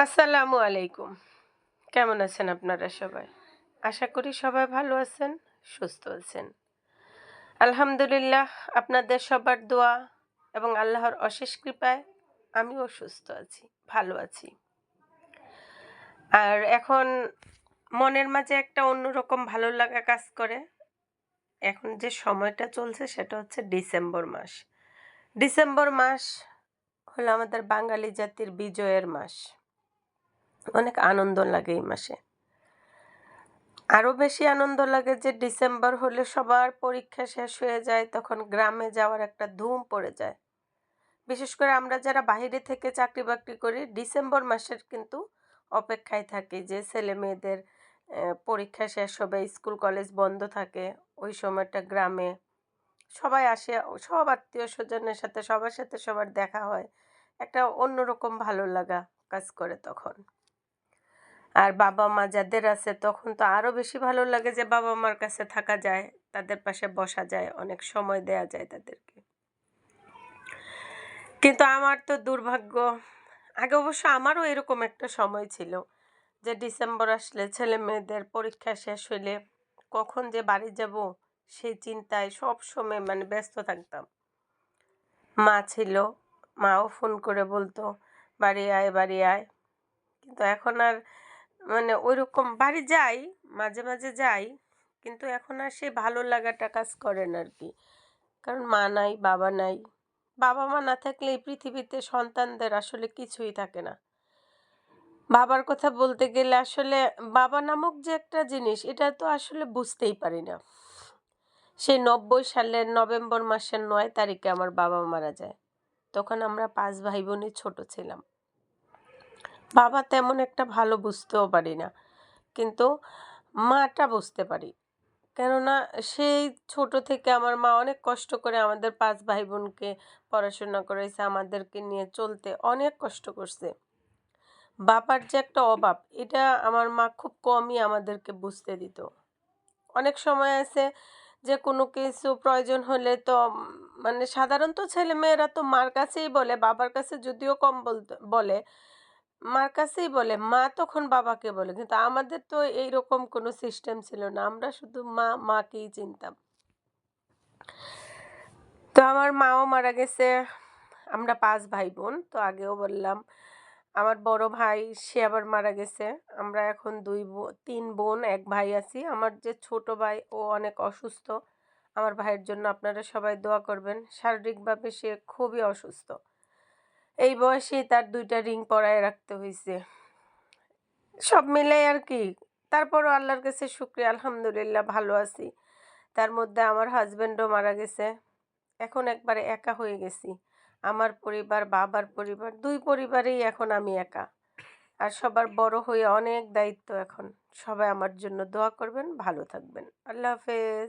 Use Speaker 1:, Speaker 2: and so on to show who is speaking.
Speaker 1: আসসালামু আলাইকুম। কেমন আছেন আপনারা সবাই? আশা করি সবাই ভালো আছেন, সুস্থ আছেন। আলহামদুলিল্লাহ আপনাদের সবার দোয়া এবং আল্লাহর অশেষ কৃপায় আমিও সুস্থ আছি, ভালো আছি। আর এখন মনের মাঝে একটা অন্যরকম ভালো লাগা কাজ করে। এখন যে সময়টা চলছে সেটা হচ্ছে ডিসেম্বর মাস। ডিসেম্বর মাস হলো আমাদের বাঙালি জাতির বিজয়ের মাস। অনেক আনন্দ লাগে এই মাসে। আরও বেশি আনন্দ লাগে যে ডিসেম্বর হলে সবার পরীক্ষা শেষ হয়ে যায়, তখন গ্রামে যাওয়ার একটা ধুম পড়ে যায়। বিশেষ করে আমরা যারা বাইরে থেকে চাকরি বাকরি করি ডিসেম্বর মাসের কিন্তু অপেক্ষায় থাকি যে ছেলে মেয়েদের পরীক্ষা শেষ হবে, স্কুল কলেজ বন্ধ থাকে। ওই সময়টা গ্রামে সবাই আসে, সব আত্মীয় স্বজনের সাথে সবার সাথে সবার দেখা হয়, একটা অন্যরকম ভালো লাগা কাজ করে তখন। আর বাবা মা যাদের আছে তখন তো আরও বেশি ভালো লাগে যে বাবা মার কাছে থাকা যায়, তাদের পাশে বসা যায়, অনেক সময় দেয়া যায় তাদেরকে। কিন্তু আমার তো দুর্ভাগ্য, আগে অবশ্য আমারও এরকম একটা সময় ছিল যে ডিসেম্বর আসলে ছেলে মেয়েদের পরীক্ষা শেষ হইলে কখন যে বাড়ি যাব সেই চিন্তায় সব সময় ব্যস্ত থাকতাম। মা ছিল, মাও ফোন করে বলতো বাড়ি আয় বাড়ি আয়। কিন্তু এখন আর ওইরকম বাড়ি যাই, মাঝে মাঝে যাই, কিন্তু এখন আর সেই ভালো লাগাটা কাজ করে না আর কি। কারণ মা নাই, বাবা নাই। বাবা মা না থাকলে এই পৃথিবীতে সন্তানদের আসলে কিছুই থাকে না। বাবার কথা বলতে গেলে আসলে বাবা নামক যে একটা জিনিস এটা তো আসলে বুঝতেই পারি না। সেই ৯০ সালের নভেম্বর মাসের ৯ তারিখে আমার বাবা মারা যায়। তখন আমরা ৫ ভাই বোনই ছোট ছিলাম। বাবা তেমন একটা ভালো বুঝতেও পারি না, কিন্তু মাটা বুঝতে পারি। কেননা সেই ছোট থেকে আমার মা অনেক কষ্ট করে আমাদের ৫ ভাই বোনকে পড়াশোনা করাইছে, আমাদেরকে নিয়ে চলতে অনেক কষ্ট করছে। বাবার যে একটা অভাব এটা আমার মা খুব কমই আমাদেরকে বুঝতে দিত। অনেক সময় আছে যে কোনো কিছু প্রয়োজন হলে তো সাধারণত ছেলেমেয়েরা তো মার কাছেই বলে, বাবার কাছে যদিও কম বলে, মার কাছেই বলে, মা তখন বাবাকে বলে। কিন্তু আমাদের তো এইরকম কোনো সিস্টেম ছিল না, আমরা শুধু মাকেই চিনতাম। তো আমার মাও মারা গেছে। আমরা ৫ ভাই বোন, তো আগেও বললাম। আমার বড় ভাই সে আবার মারা গেছে। আমরা এখন ৩ বোন ১ ভাই আছি। আমার যে ছোট ভাই ও অনেক অসুস্থ। আমার ভাইয়ের জন্য আপনারা সবাই দোয়া করবেন। শারীরিকভাবে সে খুবই অসুস্থ। এই বয়সেই তার ২টা রিং পরায় রাখতে হইছে। সব মিলাই আর কি। তারপরও আল্লাহর কাছে শুকরিয়া, আলহামদুলিল্লাহ ভালো আছি। তার মধ্যে আমার হাজবেন্ডও মারা গেছে। এখন একবারে একা হয়ে গেছি। আমার পরিবার, বাবার পরিবার, ২ পরিবারেই এখন আমি একা। আর সবার বড় হয়ে অনেক দায়িত্ব এখন। সবাই আমার জন্য দোয়া করবেন, ভালো থাকবেন। আল্লাহ হাফেজ।